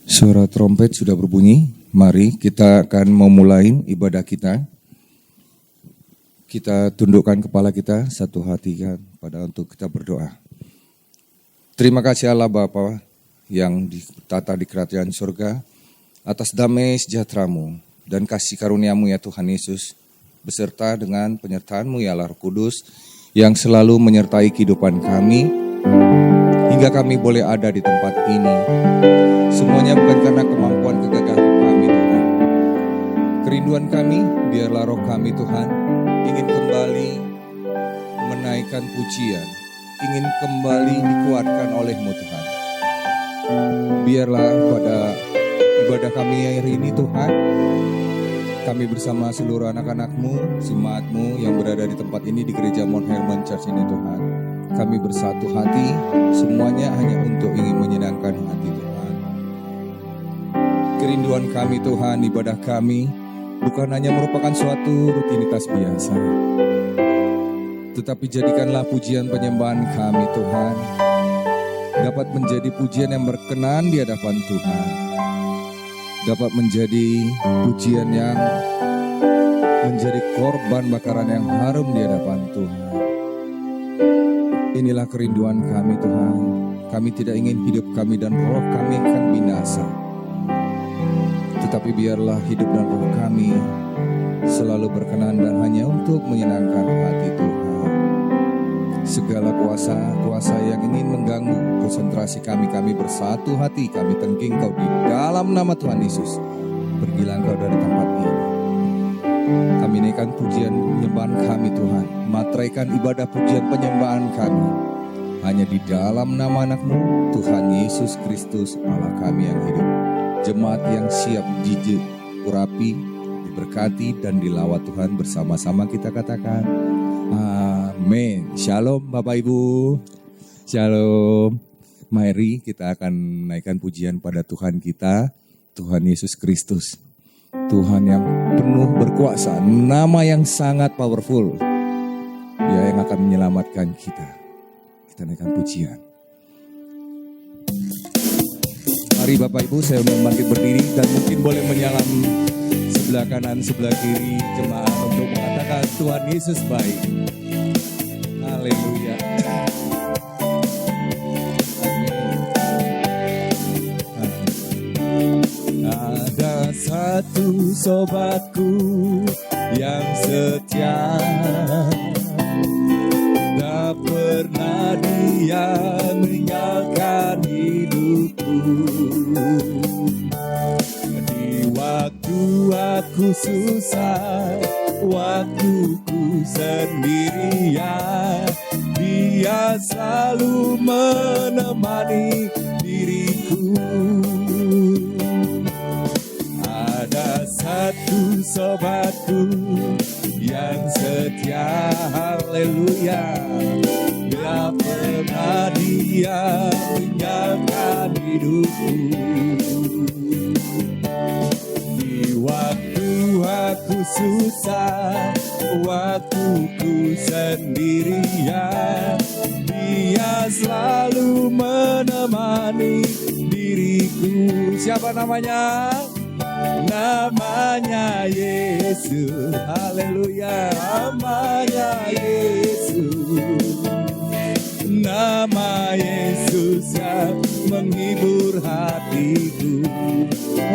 Suara trompet sudah berbunyi. Mari kita akan memulai ibadah kita. Kita tundukkan kepala kita, satu hati kan, pada untuk kita berdoa. Terima kasih Allah Bapa yang ditata di kerajaan surga, atas damai sejahtera-Mu dan kasih karunia-Mu ya Tuhan Yesus, beserta dengan penyertaan-Mu ya Allah Roh Kudus, yang selalu menyertai kehidupan kami, hingga kami boleh ada di tempat ini. Semuanya bukan karena kemampuan kegagahan kami Tuhan. Kerinduan kami, biarlah roh kami Tuhan, ingin kembali menaikkan pujian, ingin kembali dikuatkan oleh-Mu Tuhan. Biarlah pada ibadah kami hari ini Tuhan, kami bersama seluruh anak-anak-Mu, jemaat-Mu yang berada di tempat ini di gereja Mount Hermon Church ini Tuhan. Kami bersatu hati, semuanya hanya untuk ingin menyenangkan hati Tuhan. Kerinduan kami Tuhan, ibadah kami bukan hanya merupakan suatu rutinitas biasa, tetapi jadikanlah pujian penyembahan kami Tuhan dapat menjadi pujian yang berkenan di hadapan Tuhan, dapat menjadi pujian yang menjadi korban bakaran yang harum di hadapan Tuhan. Inilah kerinduan kami Tuhan. Kami tidak ingin hidup kami dan roh kami akan binasa, tetapi biarlah hidup dan roh kami selalu berkenan dan hanya untuk menyenangkan hati Tuhan. Segala kuasa yang ingin mengganggu konsentrasi kami bersatu hati, kami tengking Kau di dalam nama Tuhan Yesus. Pergilah Kau dari tempat ini. Kami naikkan pujian penyembahan kami Tuhan, materaikan ibadah pujian penyembahan kami hanya di dalam nama anak-Mu Tuhan Yesus Kristus Allah kami yang hidup. Jemaat yang siap diurapi, diberkati dan dilawat Tuhan, bersama-sama kita katakan amin. Shalom Bapak Ibu. Shalom. Mari kita akan naikkan pujian pada Tuhan kita, Tuhan Yesus Kristus. Tuhan yang penuh berkuasa, nama yang sangat powerful, Dia yang akan menyelamatkan kita. Kita naikkan pujian. Mari Bapak Ibu, saya bangkit berdiri dan mungkin boleh menyalam sebelah kanan, sebelah kiri jemaat untuk mengatakan Tuhan Yesus baik. Haleluya. Ada satu sobatku yang setia, tak pernah dia meninggalkan hidupku. Di waktu aku susah, waktuku sendirian, Dia selalu menemani diriku. Ada satu sobatku yang setia, haleluya, tak pernah dia meninggalkan hidupku. Di waktu aku susah, waktuku sendirian, Dia selalu menemani diriku. Siapa namanya? Namanya Yesus, haleluya. Namanya Yesus, nama Yesus yang menghibur hatiku.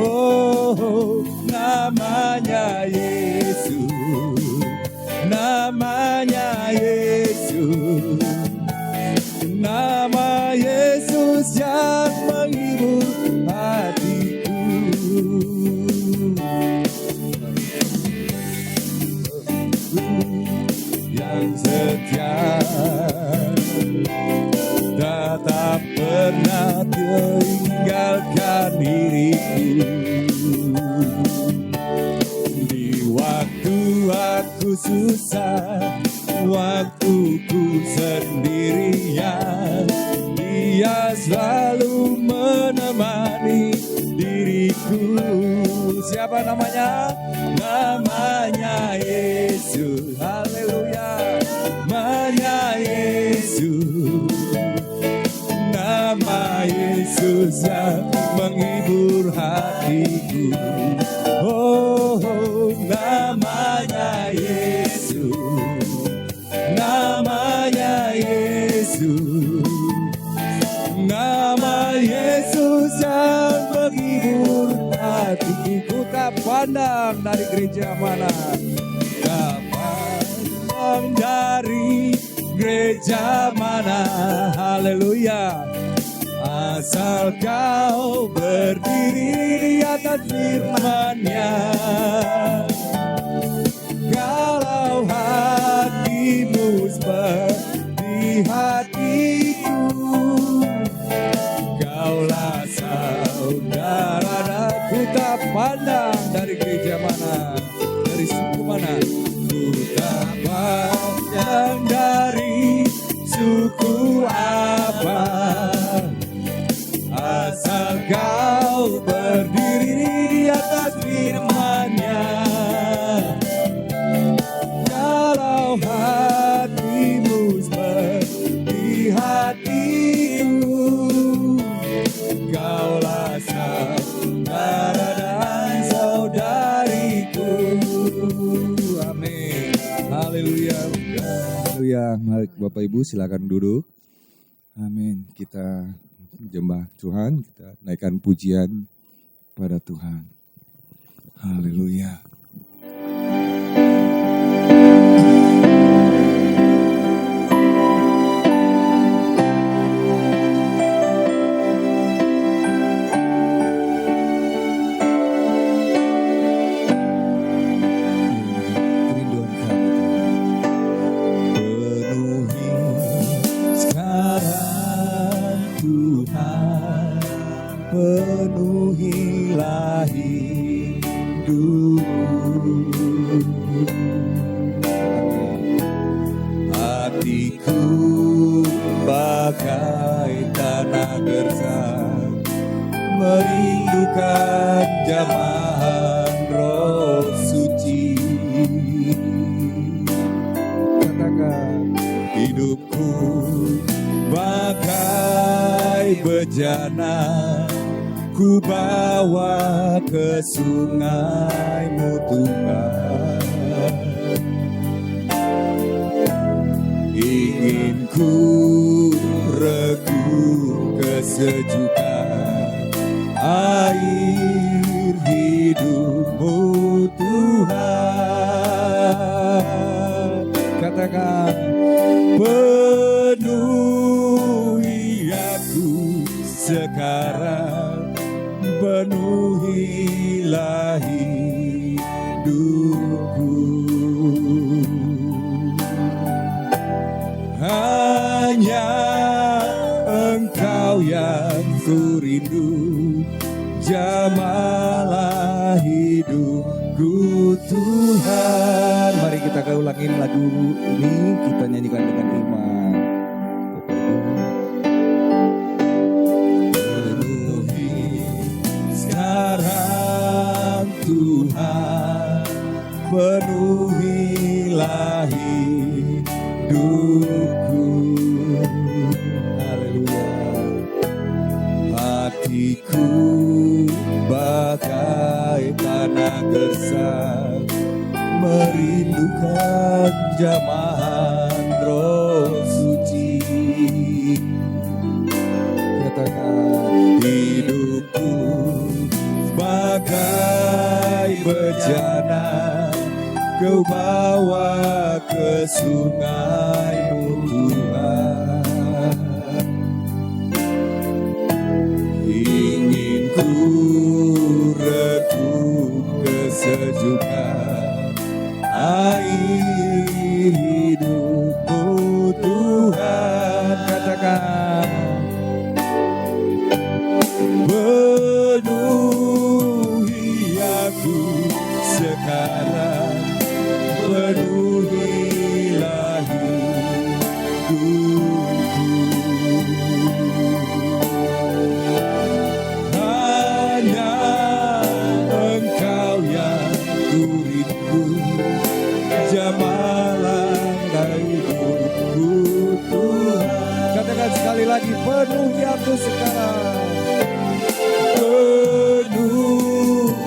Oh, namanya Yesus, namanya Yesus, nama Yesus yang menghibur hatiku. Yang setia, tak pernah tinggalkan diriku. Di waktu aku susah, waktuku sendirian, Dia selalu menemani diriku. Siapa namanya? Namanya Yesus. Haleluya. Namanya Yesus. Nama Yesus yang menghibur hatiku. Oh, namanya Yesus. Namanya Yesus. Nama Yesus yang menghibur hatiku. Ku tak pandang dari gereja mana, tak pandang dari gereja mana. Haleluya. Asal kau berdiri di atas firman-Nya. Kalau hatimu seperti hatiku, kaulah saudara. Ku tak pandang dari gereja mana, dari suku mana. Ku tak pandang dari suku apa, asal kau berdiri di atas firman-Nya. Kalau hatimu seperti hatiku, kaulah saudara dan saudariku. Amin. Haleluya. Haleluya. Mari Bapak Ibu silakan duduk. Amin. Kita jembah Tuhan, kita naikkan pujian pada Tuhan. Haleluya. Penuhilah hidupku. Hatiku bagai tanah gersang, merindukan jamahan Roh Suci. Katakan, hidupku bagai bejana, ku bawa ke sungai-Mu Tuhan. Ingin ku reguk kesejukan air hidup-Mu Tuhan. Katakan, penuhi aku sekarang, penuhilah hidupku. Hanya Engkau yang ku rindu, jamalah hidupku Tuhan. Mari kita ulangin lagu ini, kita nyanyikan dengan iman. Tuhan, penuhilah hidupku. Haleluya. Hatiku bagai tanah gersang, merindukan jamahan Roh Suci. Katakan, hidupku bagai bejana, Kau bawa ke sungai-Mu Tuhan. Ingin ku reguk kesejukan air hidup-Mu Tuhan. Katakan, penuhi aku sekarang, penuhilah hidupku. Hanya Engkau aku sekarang. Penuhi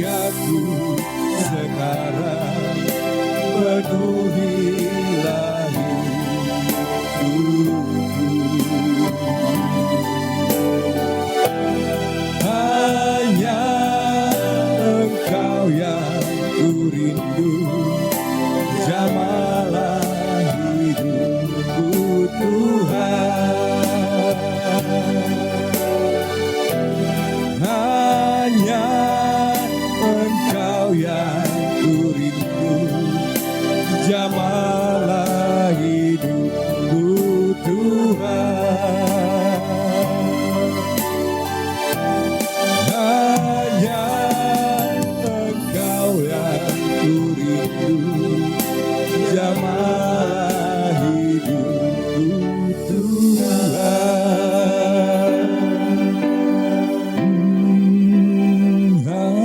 aku sekarang, penuhilah hidupku. Hanya Engkau yang ku rindu, jamalah hidupku Tuhan. Hanya Engkau yang ku rindu, jamalah hidupku Tuhan. Hanya Engkau yang ku rindu, jamalah hidupku Tuhan. Haleluya.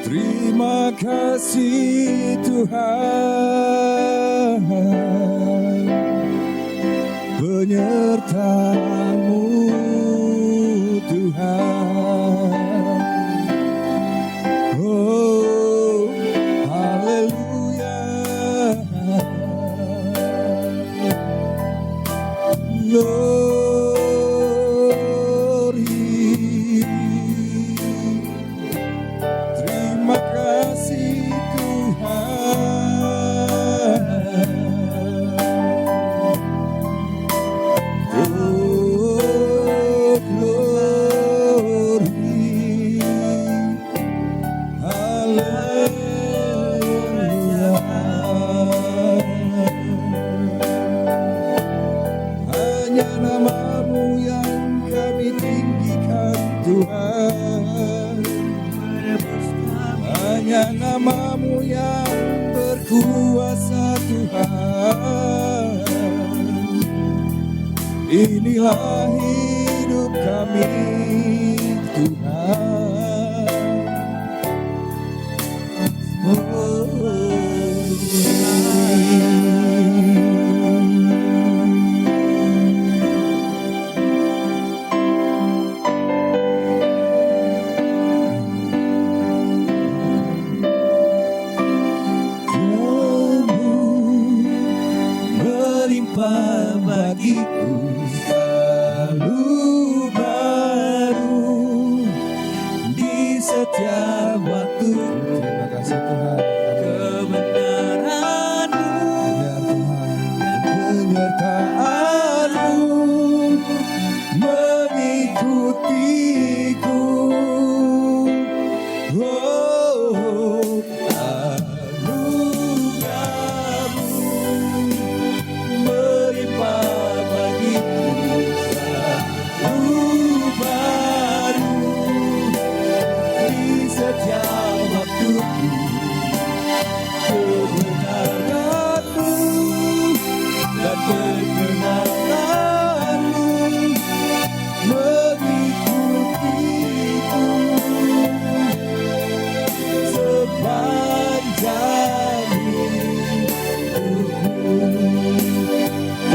Terima kasih Tuhan, penyertamu Tuhan. Oh, haleluya. Glory. Terima kasih Tuhan. Oh, glory. Haleluya. Hanya nama-Mu yang kami tinggikan Tuhan. Hanya nama-Mu yang berkuasa Tuhan. Inilah hidup kami Tuhan. Melimpah bagiku selalu baru di setiap waktu. Terima kasih Tuhan. Kebenaran-Mu, ya Tuhan, penyertaan-Mu mengikutiku. Oh, anugerah-Mu melimpah bagiku selalu baru di setiap waktu. Kebenaran-Mu dan perkenanan-Mu mengikutiku sepanjang hidupku.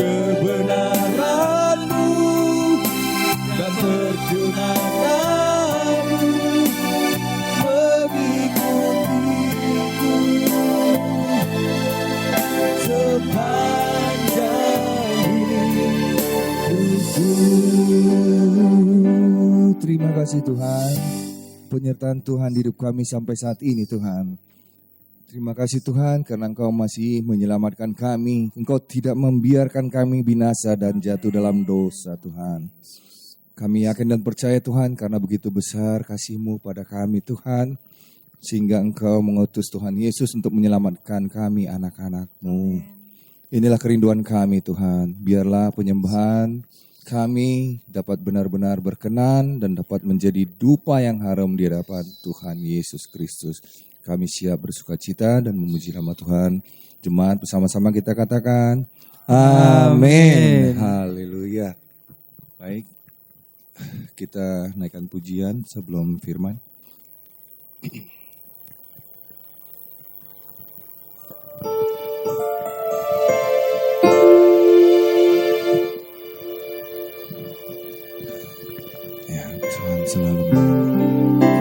Kebenaran-Mu dan perkenanan-Mu mengikutiku sepanjang hidupku. Terima kasih Tuhan, penyertaan Tuhan di hidup kami sampai saat ini Tuhan. Terima kasih Tuhan karena Engkau masih menyelamatkan kami. Engkau tidak membiarkan kami binasa dan jatuh dalam dosa Tuhan. Kami yakin dan percaya Tuhan karena begitu besar kasih-Mu pada kami Tuhan. Sehingga Engkau mengutus Tuhan Yesus untuk menyelamatkan kami anak-anak-Mu. Inilah kerinduan kami Tuhan. Biarlah penyembahan kami dapat benar-benar berkenan dan dapat menjadi dupa yang harum di hadapan Tuhan Yesus Kristus. Kami siap bersukacita dan memuji nama Tuhan. Jemaat bersama-sama kita katakan, amin. Haleluya. Baik, kita naikkan pujian sebelum firman. Tuhan selalu memberkati.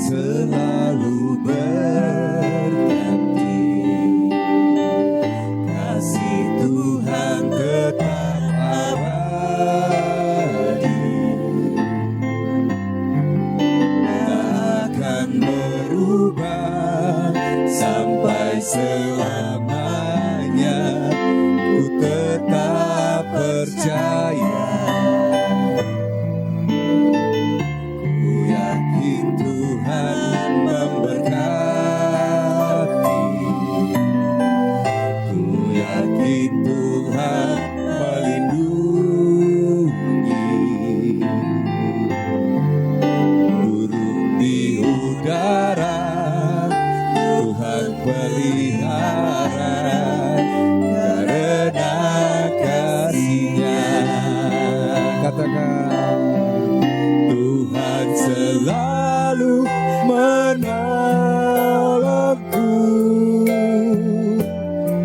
Selalu berganti, kasih Tuhan tetap abadi, tak akan berubah sampai selamanya. Ku tetap percaya, Tuhan memberkati, ku yakin Tuhan melindungi. Burung di udara Tuhan pelihara karena kasih-Nya. Katakan, Tuhan selalu menolongku,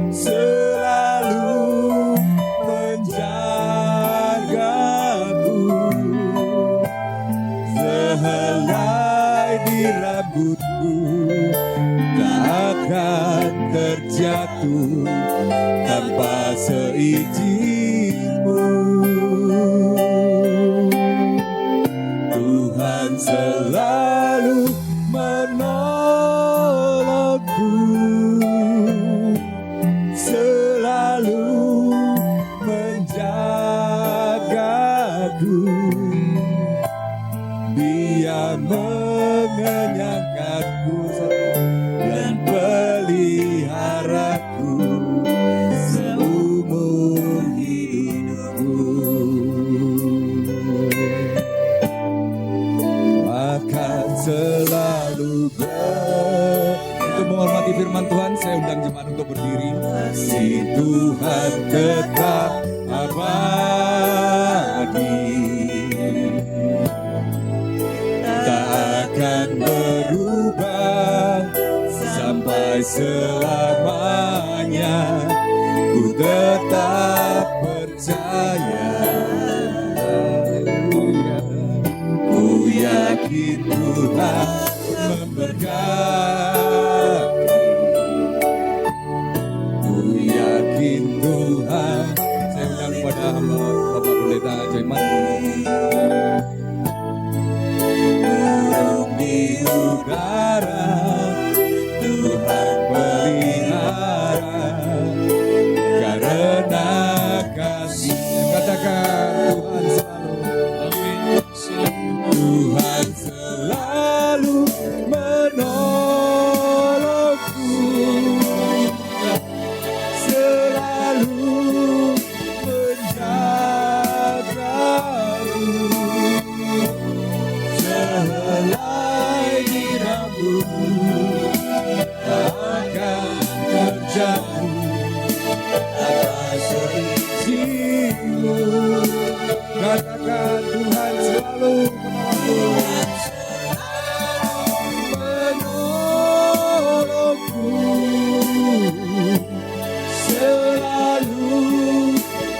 selalu menjagaku, sehelai di rambutku tak akan terjatuh tanpa seizin-Mu. Tuhan selalu menolongku, selalu menjagaku, Dia mengenyangkanku dan peliharaku seumur hidupku. Akan selalu untuk menghormati firman Tuhan, saya undang jemaat untuk berdiri. Si Tuhan tetap abadi, tak akan berubah sampai selamanya. Ku tetap percaya, ku yakin Tuhan memberkati, ku yakin Tuhan. Saya undang kepada hamba Bapak Pendeta Jaiman. Burung di udara Tuhan pelihara karena kasih-Nya. Katakan, Tuhan selalu menolongku, selalu menjagaku, sehelai di rambutku tak akan terjatuh tanpa seizin-Mu. Katakan, Tuhan selalu menolongku, selalu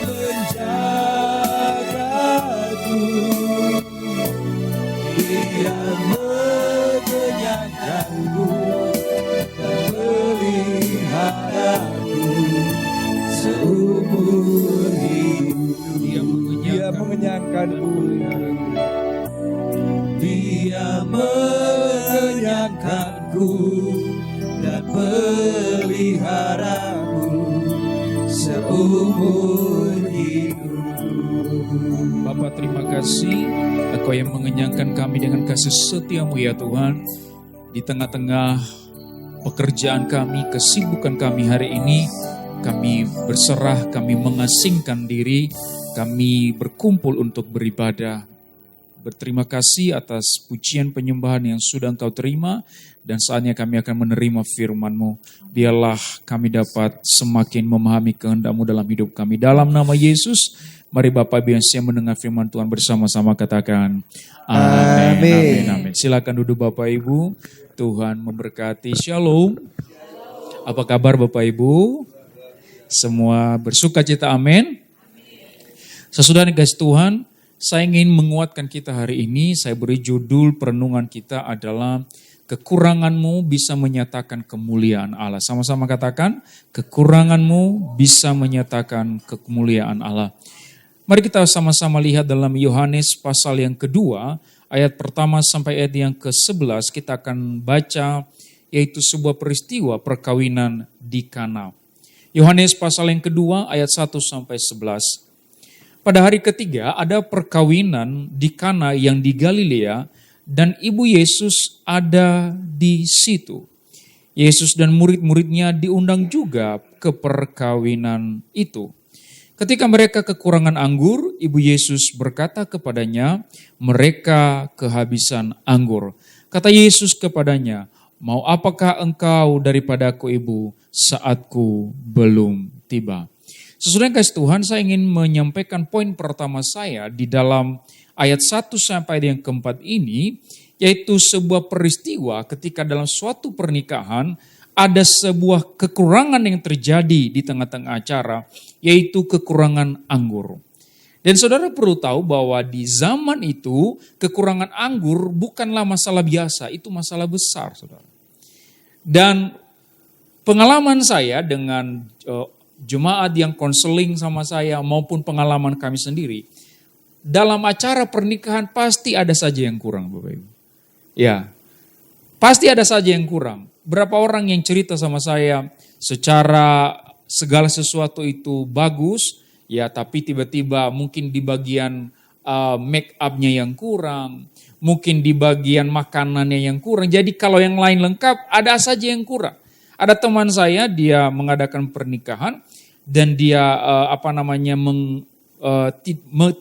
menjagaku, Dia mengenyangkanku dan peliharaku seumur hidup. Dia mengenyangkanku, Dia mengenyangkanku dan peliharaku seumur hidup. Bapa, terima kasih Engkau yang mengenyangkan kami dengan kasih setia-Mu ya Tuhan. Di tengah-tengah pekerjaan kami, kesibukan kami hari ini, kami berserah, kami mengasingkan diri, kami berkumpul untuk beribadah. Berterima kasih atas pujian penyembahan yang sudah Engkau terima, dan saatnya kami akan menerima firman-Mu. Biarlah kami dapat semakin memahami kehendak-Mu dalam hidup kami. Dalam nama Yesus, Mari Bapak Ibu yang siap mendengar firman Tuhan bersama-sama katakan Amin. amin, amin. Silakan duduk Bapak Ibu. Tuhan memberkati. Shalom. Apa kabar Bapak Ibu? Semua bersuka cita, amin. Sesudah dikasih Tuhan, saya ingin menguatkan kita hari ini. Saya beri judul perenungan kita adalah kekuranganmu bisa menyatakan kemuliaan Allah. Sama-sama katakan, kekuranganmu bisa menyatakan kemuliaan Allah. Mari kita sama-sama lihat dalam Yohanes pasal yang kedua, ayat pertama sampai ayat yang ke-11, kita akan baca yaitu sebuah peristiwa perkawinan di Kana. Yohanes pasal yang kedua ayat 1 sampai 11. Pada hari ketiga ada perkawinan di Kana yang di Galilea dan ibu Yesus ada di situ. Yesus dan murid-muridnya diundang juga ke perkawinan itu. Ketika mereka kekurangan anggur, ibu Yesus berkata kepadanya, mereka kehabisan anggur. Kata Yesus kepadanya, mau apakah engkau daripadaku ibu, saatku belum tiba. Sesudah kasih Tuhan, saya ingin menyampaikan poin pertama saya di dalam ayat 1 sampai yang keempat ini, yaitu sebuah peristiwa ketika dalam suatu pernikahan ada sebuah kekurangan yang terjadi di tengah-tengah acara, yaitu kekurangan anggur. Dan saudara perlu tahu bahwa di zaman itu kekurangan anggur bukanlah masalah biasa, itu masalah besar, saudara. Dan pengalaman saya dengan jemaat yang konseling sama saya maupun pengalaman kami sendiri, dalam acara pernikahan pasti ada saja yang kurang, Bapak Ibu. Ya, pasti ada saja yang kurang. Berapa orang yang cerita sama saya secara segala sesuatu itu bagus, ya tapi tiba-tiba mungkin di bagian make up-nya yang kurang, mungkin di bagian makanannya yang kurang. Jadi kalau yang lain lengkap, ada saja yang kurang. Ada teman saya, dia mengadakan pernikahan dan dia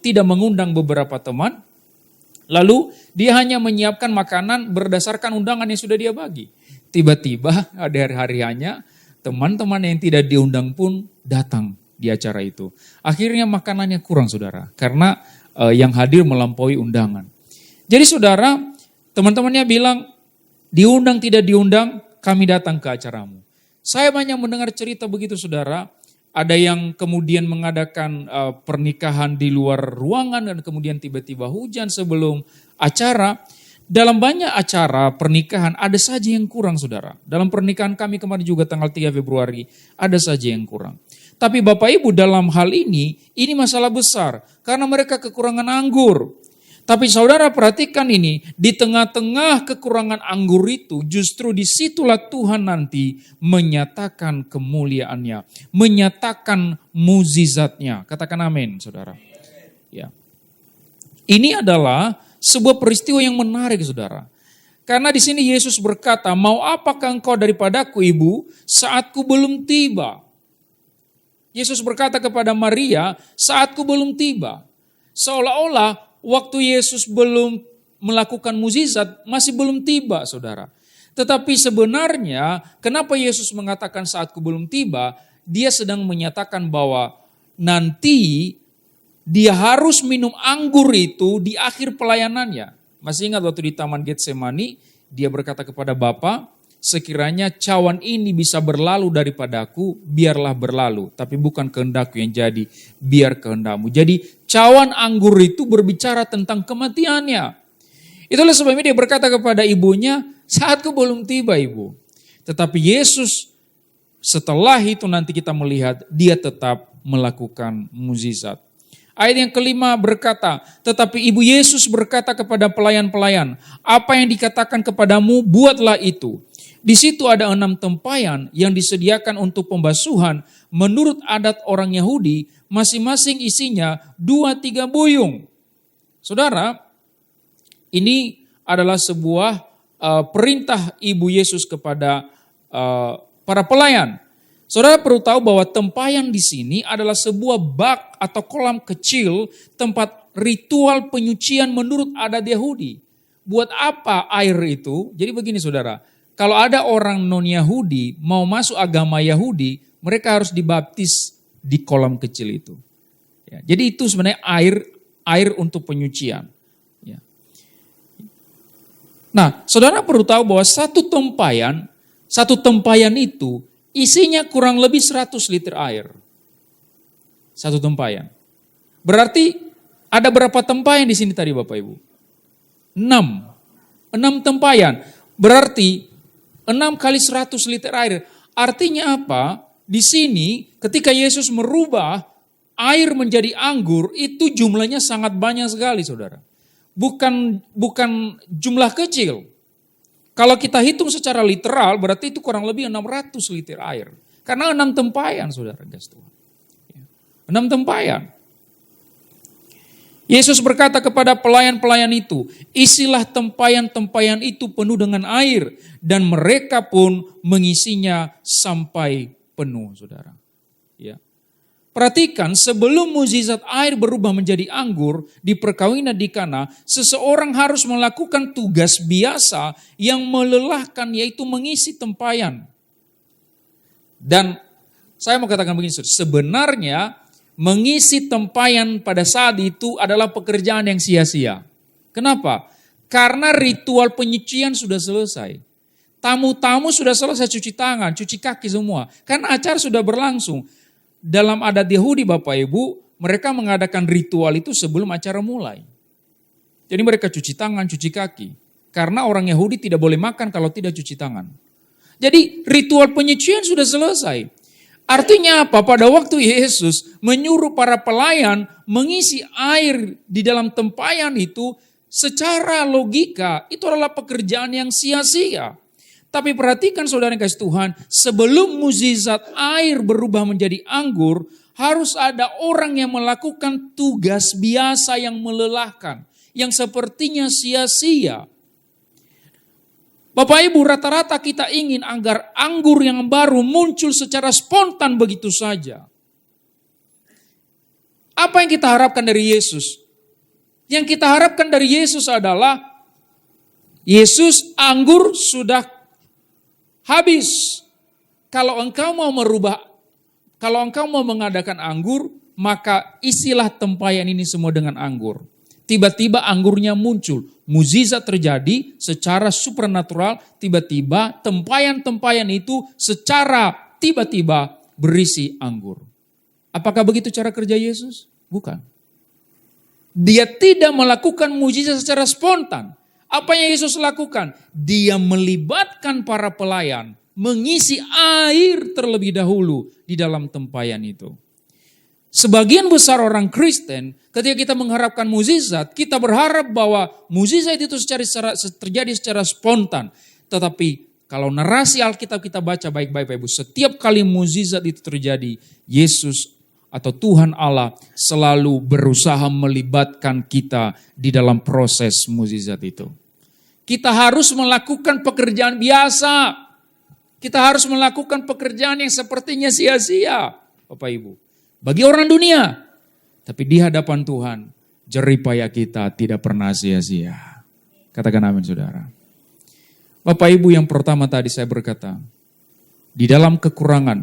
tidak mengundang beberapa teman. Lalu dia hanya menyiapkan makanan berdasarkan undangan yang sudah dia bagi. Tiba-tiba ada hari-harinya teman-teman yang tidak diundang pun datang di acara itu. Akhirnya makanannya kurang, saudara, karena yang hadir melampaui undangan. Jadi saudara, teman-temannya bilang, diundang tidak diundang, kami datang ke acaramu. Saya banyak mendengar cerita begitu, saudara. Ada yang kemudian mengadakan pernikahan di luar ruangan dan kemudian tiba-tiba hujan sebelum acara. Dalam banyak acara pernikahan ada saja yang kurang, saudara. Dalam pernikahan kami kemarin juga tanggal 3 Februari ada saja yang kurang. Tapi Bapak Ibu dalam hal ini masalah besar karena mereka kekurangan anggur. Tapi saudara perhatikan ini, di tengah-tengah kekurangan anggur itu justru disitulah Tuhan nanti menyatakan kemuliaannya, menyatakan mukjizatnya. Katakan amin, saudara. Ya. Ini adalah sebuah peristiwa yang menarik, saudara. Karena di sini Yesus berkata, mau apakah engkau daripadaku ibu, saatku belum tiba. Yesus berkata kepada Maria, saatku belum tiba. Seolah-olah waktu Yesus belum melakukan mukjizat, masih belum tiba, saudara. Tetapi sebenarnya, kenapa Yesus mengatakan saatku belum tiba, dia sedang menyatakan bahwa nanti dia harus minum anggur itu di akhir pelayanannya. Masih ingat waktu di Taman Getsemani, dia berkata kepada Bapa, sekiranya cawan ini bisa berlalu daripadaku, biarlah berlalu. Tapi bukan kehendakku yang jadi, biar kehendakmu. Jadi cawan anggur itu berbicara tentang kematiannya. Itulah sebabnya dia berkata kepada ibunya, saatku belum tiba ibu. Tetapi Yesus setelah itu nanti kita melihat, dia tetap melakukan mukjizat. Ayat yang kelima berkata, tetapi ibu Yesus berkata kepada pelayan-pelayan, apa yang dikatakan kepadamu, buatlah itu. Di situ ada 6 tempayan yang disediakan untuk pembasuhan menurut adat orang Yahudi, masing-masing isinya 2-3 buyung. Saudara, ini adalah sebuah perintah ibu Yesus kepada para pelayan. Saudara perlu tahu bahwa tempayan di sini adalah sebuah bak atau kolam kecil tempat ritual penyucian menurut adat Yahudi. Buat apa air itu? Jadi begini saudara, kalau ada orang non-Yahudi mau masuk agama Yahudi, mereka harus dibaptis di kolam kecil itu. Ya, jadi itu sebenarnya air untuk penyucian. Ya. Nah, saudara perlu tahu bahwa satu tempayan itu isinya kurang lebih 100 liter air. Satu tempayan. Berarti ada berapa tempayan di sini tadi Bapak Ibu? 6 tempayan. Berarti 6 kali 100 liter air. Artinya apa? Di sini ketika Yesus merubah air menjadi anggur, itu jumlahnya sangat banyak sekali saudara. Bukan jumlah kecil. Kalau kita hitung secara literal berarti itu kurang lebih 600 liter air. Karena 6 tempayan saudara, guys Tuhan. 6 tempayan. Yesus berkata kepada pelayan-pelayan itu, isilah tempayan-tempayan itu penuh dengan air, dan mereka pun mengisinya sampai penuh, saudara. Ya. Perhatikan, sebelum mukjizat air berubah menjadi anggur di perkawinan di Kana, seseorang harus melakukan tugas biasa yang melelahkan, yaitu mengisi tempayan. Dan saya mau katakan begini, sebenarnya mengisi tempayan pada saat itu adalah pekerjaan yang sia-sia. Kenapa? Karena ritual penyucian sudah selesai. Tamu-tamu sudah selesai cuci tangan, cuci kaki semua. Karena acara sudah berlangsung. Dalam adat Yahudi Bapak Ibu, mereka mengadakan ritual itu sebelum acara mulai. Jadi mereka cuci tangan, cuci kaki. Karena orang Yahudi tidak boleh makan kalau tidak cuci tangan. Jadi ritual penyucian sudah selesai. Artinya apa? Pada waktu Yesus menyuruh para pelayan mengisi air di dalam tempayan itu, secara logika itu adalah pekerjaan yang sia-sia. Tapi perhatikan saudara yang kasih Tuhan, sebelum mukjizat air berubah menjadi anggur, harus ada orang yang melakukan tugas biasa yang melelahkan, yang sepertinya sia-sia. Bapak Ibu, rata-rata kita ingin agar anggur yang baru muncul secara spontan begitu saja. Apa yang kita harapkan dari Yesus? Yang kita harapkan dari Yesus adalah, Yesus, anggur sudah habis. Kalau engkau mau mengadakan anggur, maka isilah tempayan ini semua dengan anggur. Tiba-tiba anggurnya muncul, mukjizat terjadi secara supernatural, tiba-tiba tempayan-tempayan itu secara tiba-tiba berisi anggur. Apakah begitu cara kerja Yesus? Bukan. Dia tidak melakukan mukjizat secara spontan. Apa yang Yesus lakukan? Dia melibatkan para pelayan, mengisi air terlebih dahulu di dalam tempayan itu. Sebagian besar orang Kristen, ketika kita mengharapkan mukjizat, kita berharap bahwa mukjizat itu terjadi secara spontan. Tetapi kalau narasi Alkitab kita baca baik-baik Ibu, setiap kali mukjizat itu terjadi, Yesus atau Tuhan Allah selalu berusaha melibatkan kita di dalam proses mukjizat itu. Kita harus melakukan pekerjaan biasa. Kita harus melakukan pekerjaan yang sepertinya sia-sia, Bapak Ibu. Bagi orang dunia, tapi di hadapan Tuhan, jeripaya kita tidak pernah sia-sia. Katakan amin saudara. Bapak Ibu, yang pertama tadi saya berkata, di dalam kekurangan,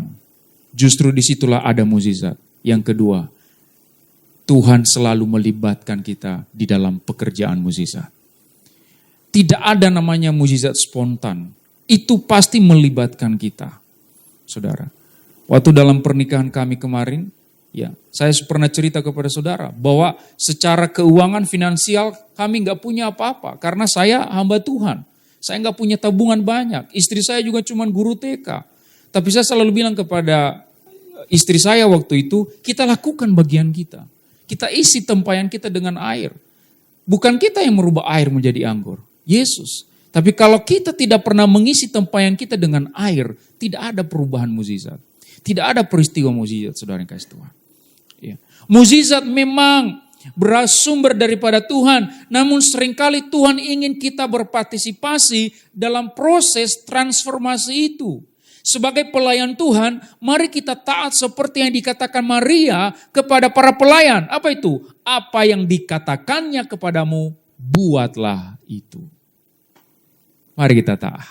justru disitulah ada mukjizat. Yang kedua, Tuhan selalu melibatkan kita di dalam pekerjaan mukjizat. Tidak ada namanya mukjizat spontan, itu pasti melibatkan kita. Saudara, waktu dalam pernikahan kami kemarin, ya, saya pernah cerita kepada saudara bahwa secara keuangan finansial kami nggak punya apa-apa karena saya hamba Tuhan. Saya nggak punya tabungan banyak. Istri saya juga cuma guru TK. Tapi saya selalu bilang kepada istri saya waktu itu, kita lakukan bagian kita. Kita isi tempayan kita dengan air. Bukan kita yang merubah air menjadi anggur, Yesus. Tapi kalau kita tidak pernah mengisi tempayan kita dengan air, tidak ada perubahan mukjizat. Tidak ada peristiwa mukjizat, saudara yang kasih Tuhan. Ya. Mukjizat memang bersumber daripada Tuhan, namun seringkali Tuhan ingin kita berpartisipasi dalam proses transformasi itu. Sebagai pelayan Tuhan, mari kita taat seperti yang dikatakan Maria kepada para pelayan. Apa itu? Apa yang dikatakannya kepadamu, buatlah itu. Mari kita taat.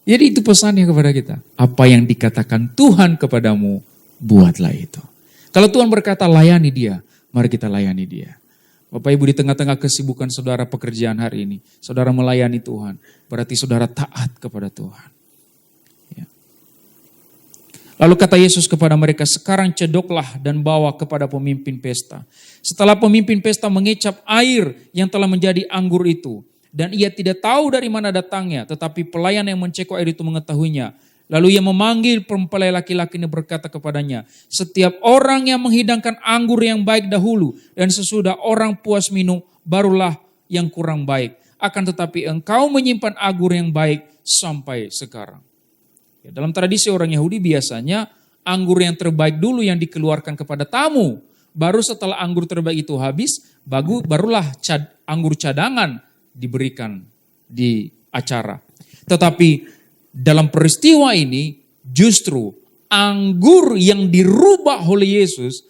Jadi itu pesannya kepada kita. Apa yang dikatakan Tuhan kepadamu, buatlah itu. Kalau Tuhan berkata layani dia, mari kita layani dia. Bapak Ibu, di tengah-tengah kesibukan saudara pekerjaan hari ini, saudara melayani Tuhan, berarti saudara taat kepada Tuhan. Ya. Lalu kata Yesus kepada mereka, sekarang cedoklah dan bawa kepada pemimpin pesta. Setelah pemimpin pesta mengecap air yang telah menjadi anggur itu, dan ia tidak tahu dari mana datangnya, tetapi pelayan yang menceko air itu mengetahuinya. Lalu ia memanggil mempelai laki-laki ini berkata kepadanya, setiap orang yang menghidangkan anggur yang baik dahulu, dan sesudah orang puas minum, barulah yang kurang baik. Akan tetapi engkau menyimpan anggur yang baik sampai sekarang. Ya, dalam tradisi orang Yahudi biasanya anggur yang terbaik dulu yang dikeluarkan kepada tamu. Baru setelah anggur terbaik itu habis, barulah anggur cadangan diberikan di acara. Tetapi dalam peristiwa ini justru anggur yang dirubah oleh Yesus,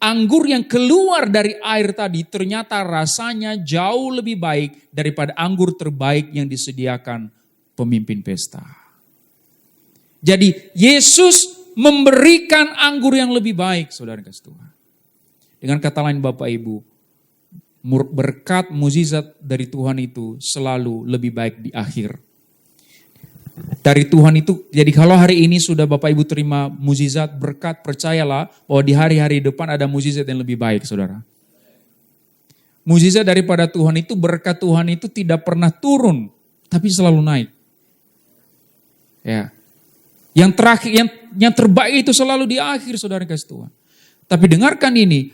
anggur yang keluar dari air tadi ternyata rasanya jauh lebih baik daripada anggur terbaik yang disediakan pemimpin pesta. Jadi Yesus memberikan anggur yang lebih baik, saudara kasih Tuhan. Dengan kata lain Bapak Ibu, berkat mukjizat dari Tuhan itu selalu lebih baik di akhir. Dari Tuhan itu, jadi kalau hari ini sudah Bapak Ibu terima mukjizat, berkat, percayalah bahwa di hari-hari depan ada mukjizat yang lebih baik, saudara. Mukjizat daripada Tuhan itu, berkat Tuhan itu tidak pernah turun, tapi selalu naik. Ya, yang terakhir, yang terbaik itu selalu di akhir, saudara kasih Tuhan. Tapi dengarkan ini,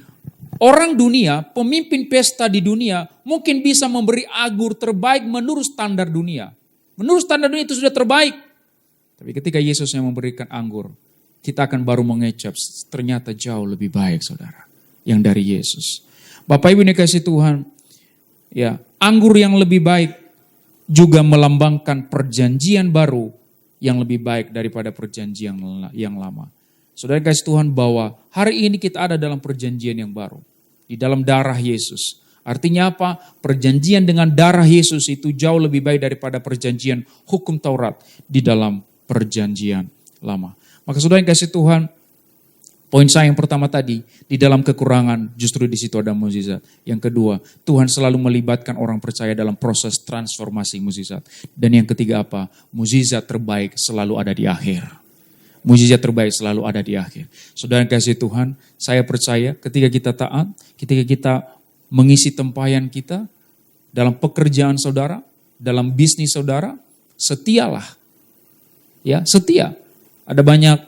orang dunia, pemimpin pesta di dunia mungkin bisa memberi anggur terbaik menurut standar dunia. Menurut standar dunia itu sudah terbaik. Tapi ketika Yesus yang memberikan anggur, kita akan baru mengecap, ternyata jauh lebih baik saudara. Yang dari Yesus. Bapak Ibu dikasih Tuhan, ya, anggur yang lebih baik juga melambangkan perjanjian baru yang lebih baik daripada perjanjian yang lama. Saudara kasih Tuhan bahwa hari ini kita ada dalam perjanjian yang baru. Di dalam darah Yesus. Artinya apa? Perjanjian dengan darah Yesus itu jauh lebih baik daripada perjanjian hukum Taurat di dalam perjanjian lama. Maka saudara yang kasih Tuhan, poin saya yang pertama tadi, di dalam kekurangan justru di situ ada mukjizat. Yang kedua, Tuhan selalu melibatkan orang percaya dalam proses transformasi mukjizat. Dan yang ketiga apa? Mukjizat terbaik selalu ada di akhir. Mukjizat terbaik selalu ada di akhir. Saudara yang kasih Tuhan, saya percaya ketika kita taat, ketika kita mengisi tempayan kita dalam pekerjaan saudara, dalam bisnis saudara, setialah. Ya, setia. Ada banyak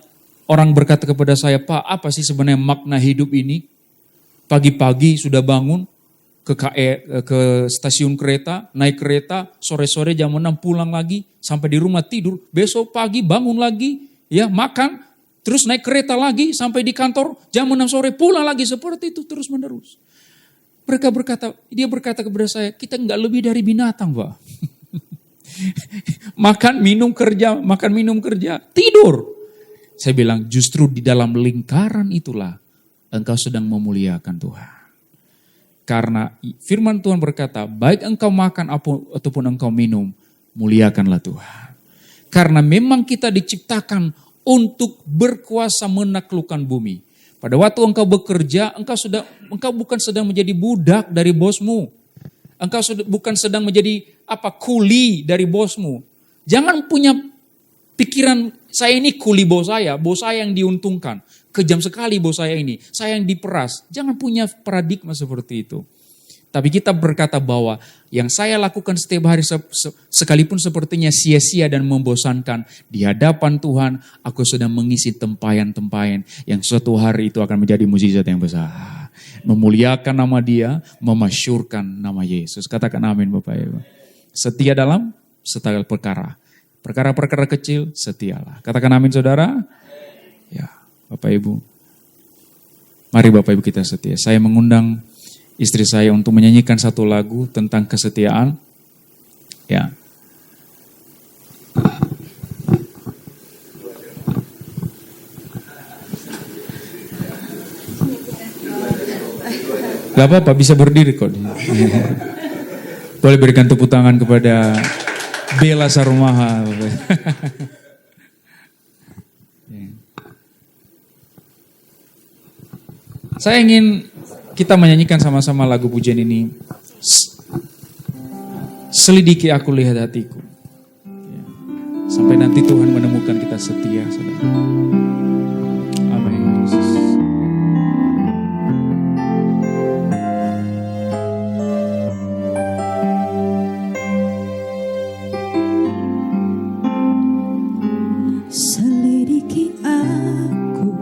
orang berkata kepada saya, Pak, apa sih sebenarnya makna hidup ini? Pagi-pagi sudah bangun ke stasiun kereta, naik kereta, sore-sore jam 6 pulang lagi, sampai di rumah tidur, besok pagi bangun lagi, ya makan, terus naik kereta lagi sampai di kantor, jam 6 sore pulang lagi, seperti itu terus menerus. Dia berkata kepada saya, kita enggak lebih dari binatang, Pak. makan, minum, kerja, tidur. Saya bilang, justru di dalam lingkaran itulah engkau sedang memuliakan Tuhan. Karena firman Tuhan berkata, baik engkau makan ataupun engkau minum, muliakanlah Tuhan. Karena memang kita diciptakan untuk berkuasa menaklukkan bumi. Pada waktu engkau bekerja, engkau bukan sedang menjadi budak dari bosmu. Engkau bukan sedang menjadi kuli dari bosmu. Jangan punya pikiran, saya ini kuli bos saya yang diuntungkan. Kejam sekali bos saya yang diperas. Jangan punya paradigma seperti itu. Tapi kita berkata bahwa yang saya lakukan setiap hari sekalipun sepertinya sia-sia dan membosankan, di hadapan Tuhan aku sedang mengisi tempayan-tempayan yang suatu hari itu akan menjadi mukjizat yang besar. Memuliakan nama Dia, memasyurkan nama Yesus. Katakan amin Bapak Ibu. Setia dalam segala perkara. Perkara-perkara kecil setialah. Katakan amin saudara. Ya Bapak Ibu. Mari Bapak Ibu kita setia. Saya mengundang istri saya untuk menyanyikan satu lagu tentang kesetiaan. Ya. Gak apa-apa, bisa berdiri kok. Boleh berikan tepuk tangan kepada Bella Sarumaha. Saya ingin kita menyanyikan sama-sama lagu pujian ini. Selidiki aku, lihat hatiku. Ya. Sampai nanti Tuhan menemukan kita setia, saudara. Amin. Yesus. Selidiki aku,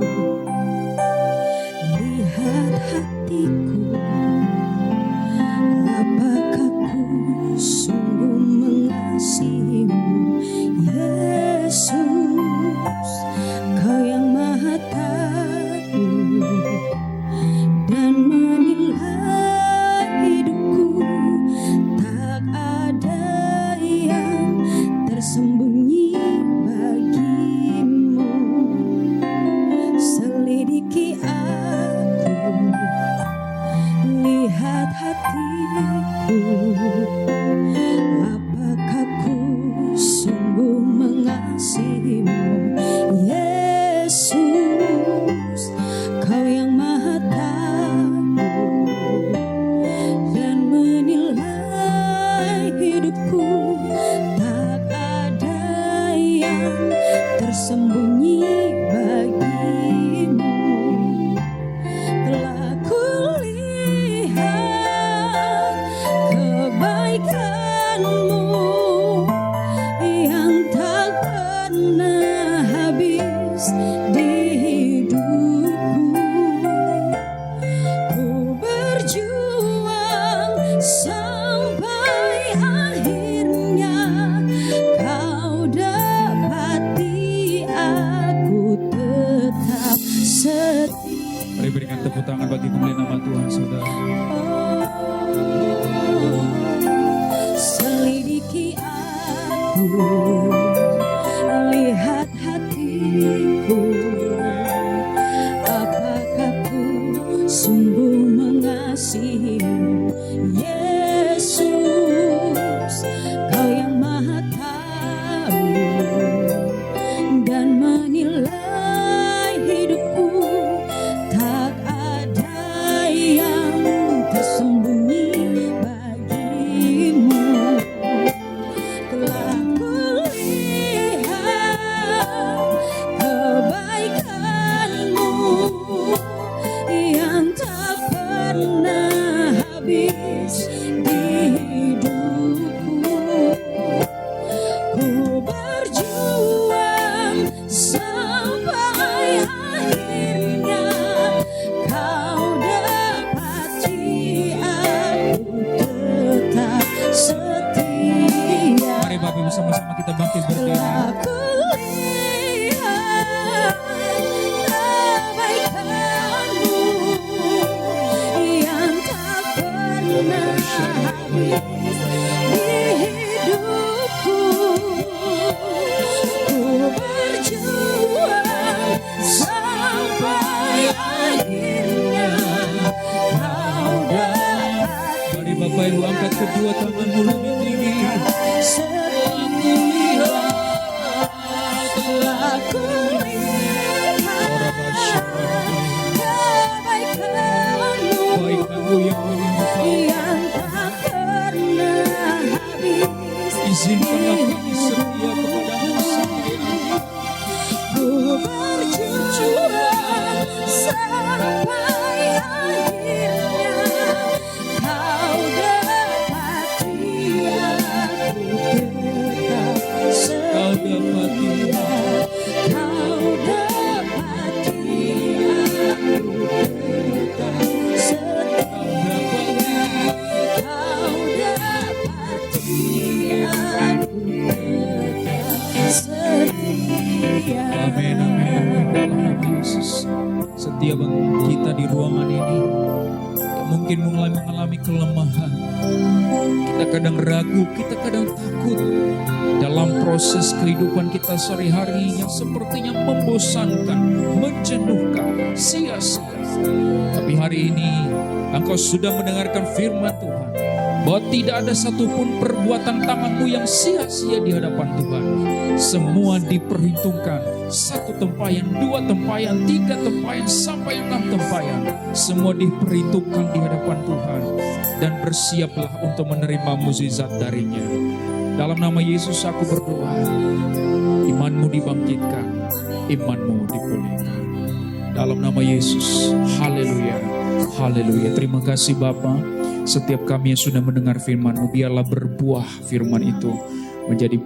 lihat hatiku, apakah ku sungguh mengasihimu, Yesus, Kau yang Maha Tahu dan menilai hidupku, tak ada yang tersembunyi bagimu. Selidiki aku, lihat hatiku, apakah ku sungguh mengasihimu, Yesus, Kau yang Maha Tahu dan menilai hidupku, tak ada yang tersembunyi bagimu. Telah kulihat kebaikan-Mu yang tak pernah habis di hidupku. Ku berjuang sampai akhirnya Kau dapati aku tetap setia. Mari berikan tepuk tangan bagi kemuliaan nama Tuhan, saudara. Selidiki aku, lihat hatiku, apakah ku sungguh mengasihimu, Yesus, Kau yang Maha Tahu dan menilai hidupku, tak ada yang tersembunyi bagimu. Telah kulihat kebaikan-Mu yang tak pernah habis di hidupku. Ku berjuang sampai akhirnya Kau dapati aku tetap setia. Mari Bapak Ibu sama-sama kita bangkit berdiri. Telah kulihat kebaikan-Mu yang tak pernah habis di hidupku. Ku berjuang sampai akhirnya Kau dapat Mari Bapak Ibu angkat kedua tanganmu lebih tinggi. Telah kulihat kebaikan-Mu Baik-Mu yang melimpah. yang tak pernah habis. Izinkanlah kami setia kepadamu sendiri. Ku berjuang sampai akhirnya Kau dapati aku tetap setia. Kau dapati aku tetap setia. Kau dapati aku tetap setia. Amin, amin. Dalam nama Yesus. Setiap kita di ruangan ini yang mungkin mulai mengalami kelemahan. Kita kadang ragu, kita kadang takut dalam proses kehidupan kita sehari-hari yang sepertinya membosankan, menjenuhkan, sia-sia. Tapi hari ini Engkau sudah mendengarkan firman Tuhan bahwa tidak ada satupun perbuatan tanganmu yang sia-sia di hadapan Tuhan. Semua diperhitungkan. 1 tempayan, 2 tempayan, 3 tempayan, sampai 6 tempayan. Semua diperhitungkan di hadapan Tuhan. Dan bersiaplah untuk menerima mukjizat darinya. Dalam nama Yesus aku berdoa. Imanmu dibangkitkan, imanmu dipulihkan. Dalam nama Yesus, haleluya, haleluya. Terima kasih Bapa. Setiap kami yang sudah mendengar firman-Mu, biarlah berbuah firman itu menjadi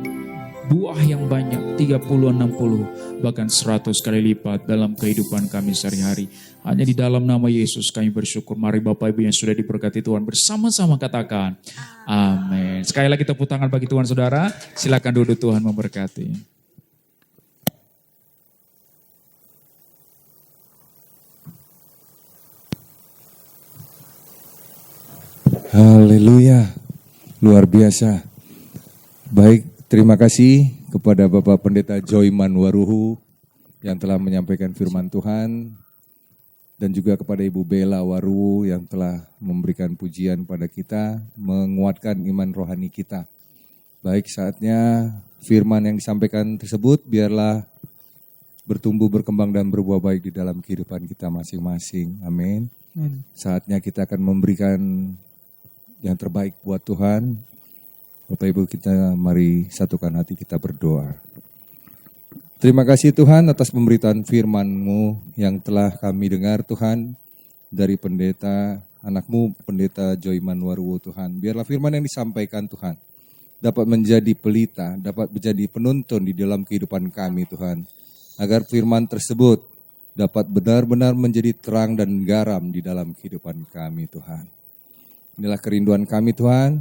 buah yang banyak, 30, 60, bahkan 100 kali lipat dalam kehidupan kami sehari-hari. Hanya di dalam nama Yesus kami bersyukur. Mari Bapak Ibu yang sudah diberkati Tuhan bersama-sama katakan amin. Sekali lagi tepuk tangan bagi Tuhan saudara. Silakan duduk, Tuhan memberkati. Haleluya, luar biasa. Baik, terima kasih kepada Bapak Pendeta Joyman Waruhu yang telah menyampaikan firman Tuhan, dan juga kepada Ibu Bella Waruhu yang telah memberikan pujian pada kita, menguatkan iman rohani kita. Baik, saatnya firman yang disampaikan tersebut biarlah bertumbuh, berkembang, dan berbuah baik di dalam kehidupan kita masing-masing. Amin. Saatnya kita akan memberikan yang terbaik buat Tuhan. Bapak Ibu, kita mari satukan hati kita berdoa. Terima kasih Tuhan atas pemberitaan firman-Mu yang telah kami dengar Tuhan dari pendeta, anak-Mu Pendeta Joyman Waruhu Tuhan. Biarlah firman yang disampaikan Tuhan dapat menjadi pelita, dapat menjadi penuntun di dalam kehidupan kami Tuhan. Agar firman tersebut dapat benar-benar menjadi terang dan garam di dalam kehidupan kami Tuhan. Inilah kerinduan kami Tuhan,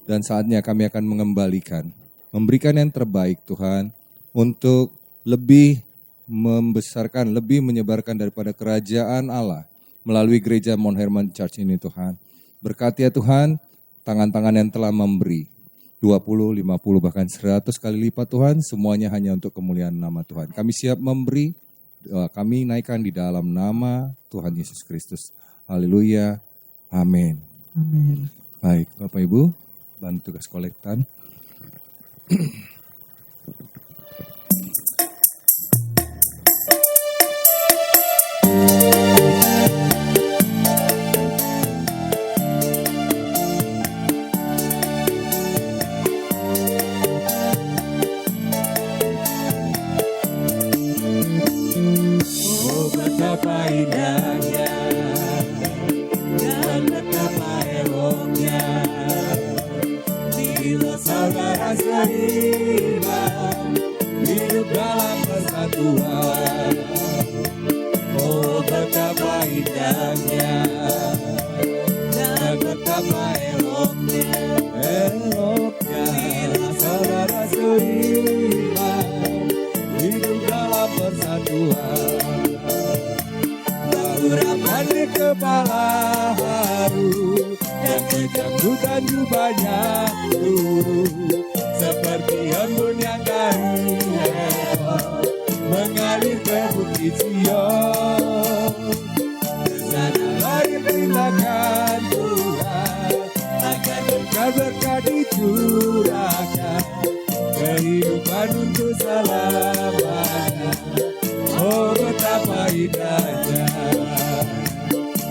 dan saatnya kami akan mengembalikan, memberikan yang terbaik Tuhan, untuk lebih membesarkan, lebih menyebarkan daripada kerajaan Allah melalui gereja Mount Hermon Church ini Tuhan. Berkati ya Tuhan, tangan-tangan yang telah memberi 20, 50, bahkan 100 kali lipat Tuhan, semuanya hanya untuk kemuliaan nama Tuhan. Kami siap memberi, kami naikkan di dalam nama Tuhan Yesus Kristus. Haleluya, amin. Amin. Baik, Bapak Ibu, bantu tugas kolektan. Oh betapa indahnya dan betapa eloknya bila saudara seiman hidup dalam persatuan. Oh betapa indahnya dan betapa eloknya bila saudara seiman hidup dalam persatuan. Urapan di kepala haru dan kecandukan jubahnya luruh seperti embun yang dari Lebanon mengalir ke bukit Sion. Kesanalah diperintahkan Tuhan agar berkat dicurahkan kehidupan untuk selamanya. Oh betapa indahnya,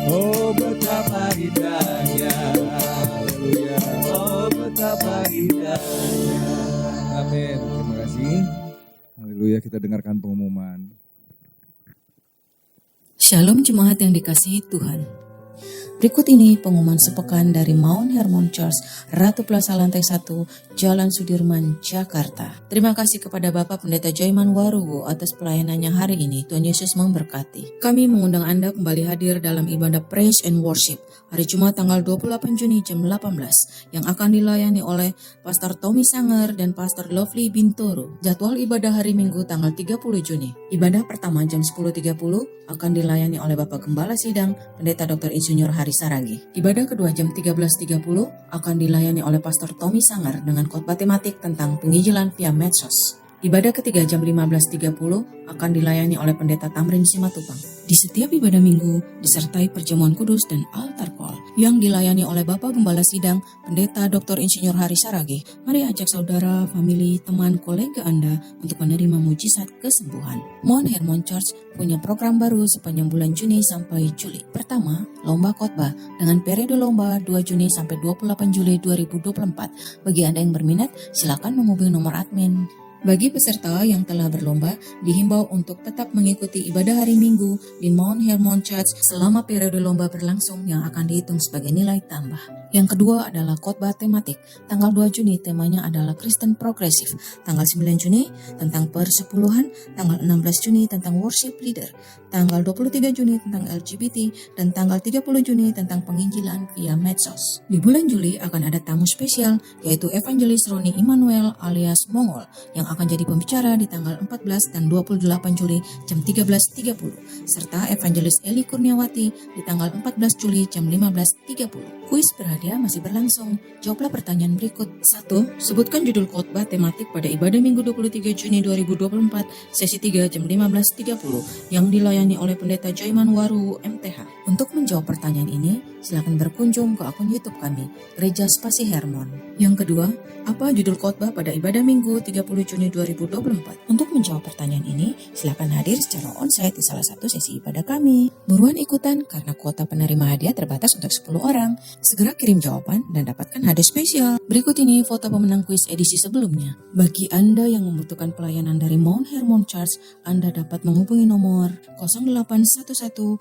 oh betapa indahnya, haleluya, oh betapa indahnya. Amin, terima kasih. Haleluya, kita dengarkan pengumuman. Shalom jemaat yang dikasihi Tuhan. Berikut ini pengumuman sepekan dari Mount Hermon Church, Ratu Plaza Lantai 1, Jalan Sudirman, Jakarta. Terima kasih kepada Bapak Pendeta Joyman Waruhu atas pelayanannya hari ini. Tuhan Yesus memberkati. Kami mengundang Anda kembali hadir dalam ibadah Praise and Worship hari Jumat tanggal 28 Juni jam 18 yang akan dilayani oleh Pastor Tommy Sanger dan Pastor Lovely Bintoro. Jadwal ibadah hari Minggu tanggal 30 Juni. Ibadah pertama jam 10.30 akan dilayani oleh Bapak Gembala Sidang Pendeta Dr. Insinyur Hari Saragi. Ibadah kedua jam 13.30 akan dilayani oleh Pastor Tommy Sanger dengan khotbah tematik tentang penginjilan via medsos. Ibadah ketiga jam 15.30 akan dilayani oleh Pendeta Tamrin Simatupang. Di setiap ibadah minggu disertai perjamuan kudus dan altar call yang dilayani oleh Bapak Gembala Sidang, Pendeta Dr. Insinyur Hari Saragi. Mari ajak saudara, famili, teman, kolega Anda untuk menerima mujizat kesembuhan. Mount Hermon Church punya program baru sepanjang bulan Juni sampai Juli. Pertama, lomba khotbah dengan periode lomba 2 Juni sampai 28 Juli 2024. Bagi Anda yang berminat, silakan menghubungi nomor admin. Bagi peserta yang telah berlomba, dihimbau untuk tetap mengikuti ibadah hari Minggu di Mount Hermon Church selama periode lomba berlangsung yang akan dihitung sebagai nilai tambah. Yang kedua adalah khotbah tematik. Tanggal 2 Juni temanya adalah Kristen Progresif. Tanggal 9 Juni tentang persepuluhan. Tanggal 16 Juni tentang worship leader. Tanggal 23 Juni tentang LGBT. Dan tanggal 30 Juni tentang penginjilan via medsos. Di bulan Juli akan ada tamu spesial yaitu Evangelis Roni Immanuel alias Mongol yang akan jadi pembicara di tanggal 14 dan 28 Juli jam 13.30 serta Evangelis Eli Kurniawati di tanggal 14 Juli jam 15.30. Kuis berhadiah masih berlangsung. Jawablah pertanyaan berikut. 1. Sebutkan judul khotbah tematik pada ibadah Minggu 23 Juni 2024 sesi 3 jam 15.30 yang dilayani oleh Pendeta Joyman Waru MTH. Untuk menjawab pertanyaan ini, silakan berkunjung ke akun YouTube kami, Gereja Spasi Hermon. Yang kedua, apa judul khotbah pada ibadah Minggu 30 Juni 2024? Untuk menjawab pertanyaan ini, silakan hadir secara onsite di salah satu sesi ibadah kami. Buruan ikutan karena kuota penerima hadiah terbatas untuk 10 orang. Segera kirim jawaban dan dapatkan hadiah spesial. Berikut ini foto pemenang kuis edisi sebelumnya. Bagi Anda yang membutuhkan pelayanan dari Mount Hermon Church, Anda dapat menghubungi nomor 0811 1001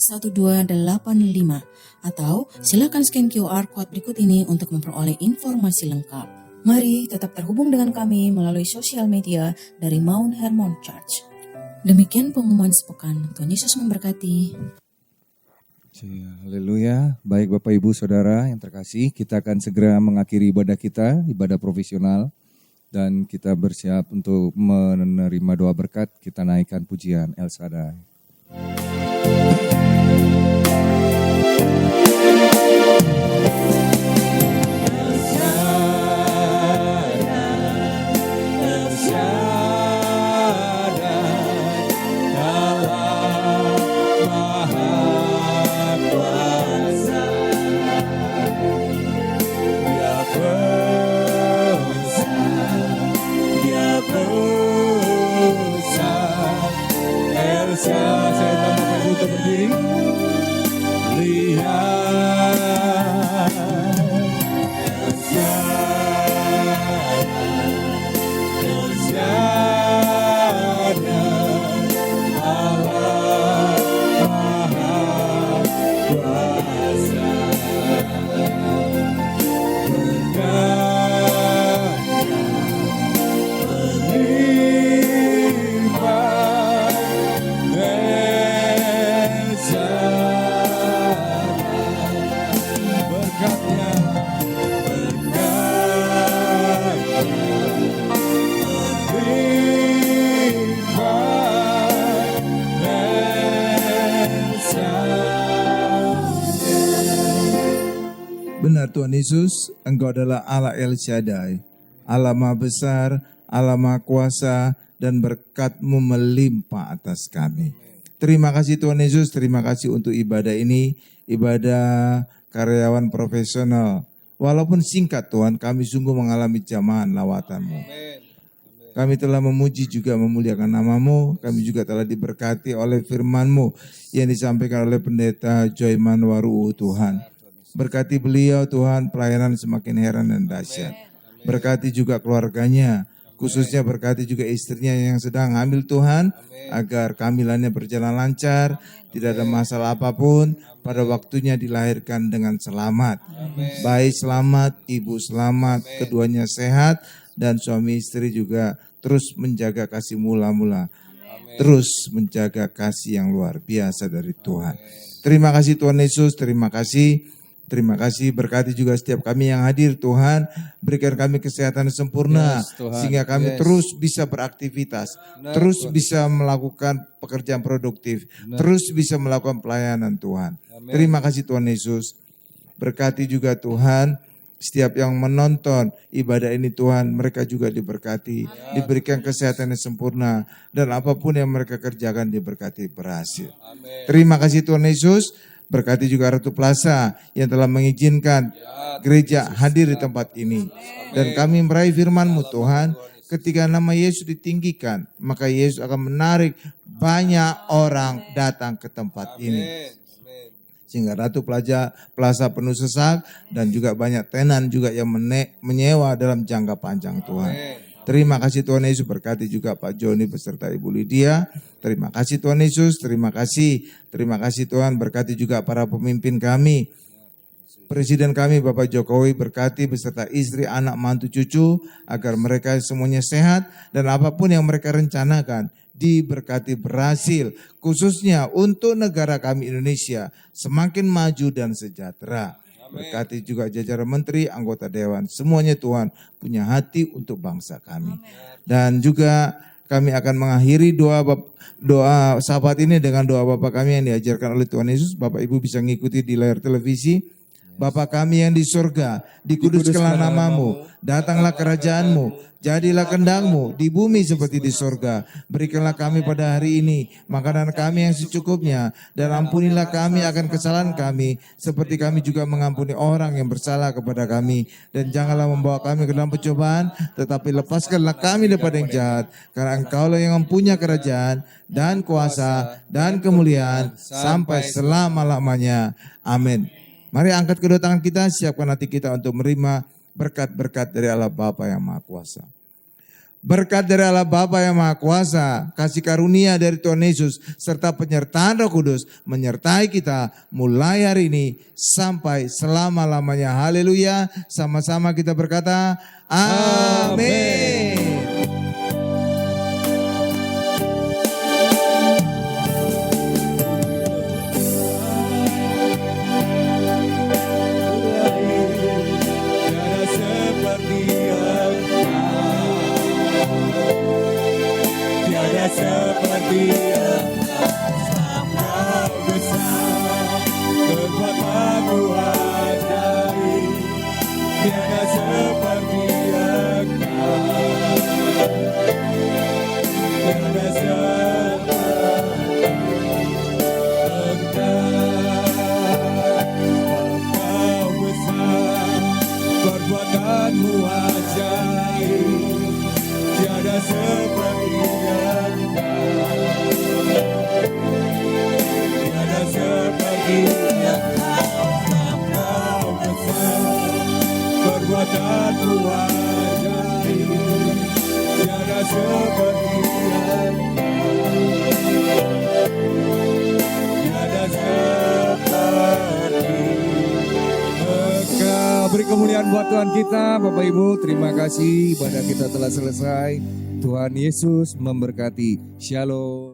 1285 atau silakan scan QR code berikut ini untuk memperoleh informasi lengkap. Mari tetap terhubung dengan kami melalui sosial media dari Mount Hermon Church. Demikian pengumuman sepekan. Tuhan Yesus memberkati. Haleluya. Baik Bapak Ibu Saudara yang terkasih, kita akan segera mengakhiri ibadah kita, ibadah profesional. Dan kita bersiap untuk menerima doa berkat. Kita naikkan pujian El Shaddai. Saya tambahkan untuk berdiri. Lihat Elsyada, Allah Maha Kuasa. Benar Tuhan Yesus, Engkau adalah Allah El Shaddai, Allah Maha Besar, Allah Maha Kuasa, dan berkat-Mu melimpah atas kami. Terima kasih Tuhan Yesus, terima kasih untuk ibadah ini, ibadah karyawan profesional. Walaupun singkat Tuhan, kami sungguh mengalami jamahan lawatan-Mu. Kami telah memuji juga memuliakan nama-Mu, kami juga telah diberkati oleh firman-Mu yang disampaikan oleh Pendeta Joyman Waru Tuhan. Berkati beliau Tuhan, pelayanan semakin heran dan dahsyat. Berkati juga keluarganya, khususnya berkati juga istrinya yang sedang hamil Tuhan, agar kehamilannya berjalan lancar, tidak ada masalah apapun, pada waktunya dilahirkan dengan selamat. Bayi selamat, ibu selamat, keduanya sehat, dan suami istri juga terus menjaga kasih mula-mula. Terus menjaga kasih yang luar biasa dari Tuhan. Terima kasih Tuhan Yesus, terima kasih. Terima kasih, berkati juga setiap kami yang hadir Tuhan, berikan kami kesehatan sempurna, sehingga kami terus bisa beraktivitas, terus bisa melakukan pekerjaan produktif, terus bisa melakukan pelayanan Tuhan. Terima kasih Tuhan Yesus, berkati juga Tuhan, setiap yang menonton ibadah ini Tuhan, mereka juga diberkati, diberikan kesehatan yang sempurna, dan apapun yang mereka kerjakan diberkati berhasil. Terima kasih Tuhan Yesus, berkati juga Ratu Plaza yang telah mengizinkan gereja hadir di tempat ini. Dan kami meraih firman-Mu Tuhan, ketika nama Yesus ditinggikan, maka Yesus akan menarik banyak orang datang ke tempat ini. Sehingga Ratu Plaza penuh sesak dan juga banyak tenan juga yang menyewa dalam jangka panjang Tuhan. Terima kasih Tuhan Yesus, berkati juga Pak Joni beserta Ibu Lydia. Terima kasih Tuhan Yesus, terima kasih Tuhan, berkati juga para pemimpin kami. Presiden kami Bapak Jokowi, berkati beserta istri, anak, mantu, cucu, agar mereka semuanya sehat dan apapun yang mereka rencanakan diberkati berhasil, khususnya untuk negara kami Indonesia semakin maju dan sejahtera. Berkati juga jajaran menteri, anggota dewan, semuanya Tuhan punya hati untuk bangsa kami. Dan juga kami akan mengakhiri doa sahabat ini dengan doa Bapa kami yang diajarkan oleh Tuhan Yesus. Bapak Ibu bisa ngikuti di layar televisi. Bapa kami yang di surga, dikuduskanlah namamu, datanglah kerajaanmu, jadilah kehendak-Mu di bumi seperti di surga. Berikanlah kami pada hari ini makanan kami yang secukupnya, dan ampunilah kami akan kesalahan kami, seperti kami juga mengampuni orang yang bersalah kepada kami. Dan janganlah membawa kami ke dalam pencobaan, tetapi lepaskanlah kami daripada yang jahat, karena Engkaulah yang mempunyai kerajaan dan kuasa dan kemuliaan sampai selama-lamanya. Amin. Mari angkat kedua tangan kita, siapkan hati kita untuk menerima berkat-berkat dari Allah Bapa yang Maha Kuasa. Berkat dari Allah Bapa yang Maha Kuasa, kasih karunia dari Tuhan Yesus, serta penyertaan Roh Kudus menyertai kita mulai hari ini sampai selama-lamanya. Haleluya. Sama-sama kita berkata, amin. Seperti Engkau besar, kekuatanmu ajaib, tiada seperti Engkau, tiada seperti Engkau besar, perbuatanmu ajaib, tiada seperti perbuatanmu ajaib, tiada seperti tiada seperti Engkau. Beri kemuliaan buat Tuhan kita, Bapak Ibu. Terima kasih, ibadah kita telah selesai. Tuhan Yesus memberkati. Shalom.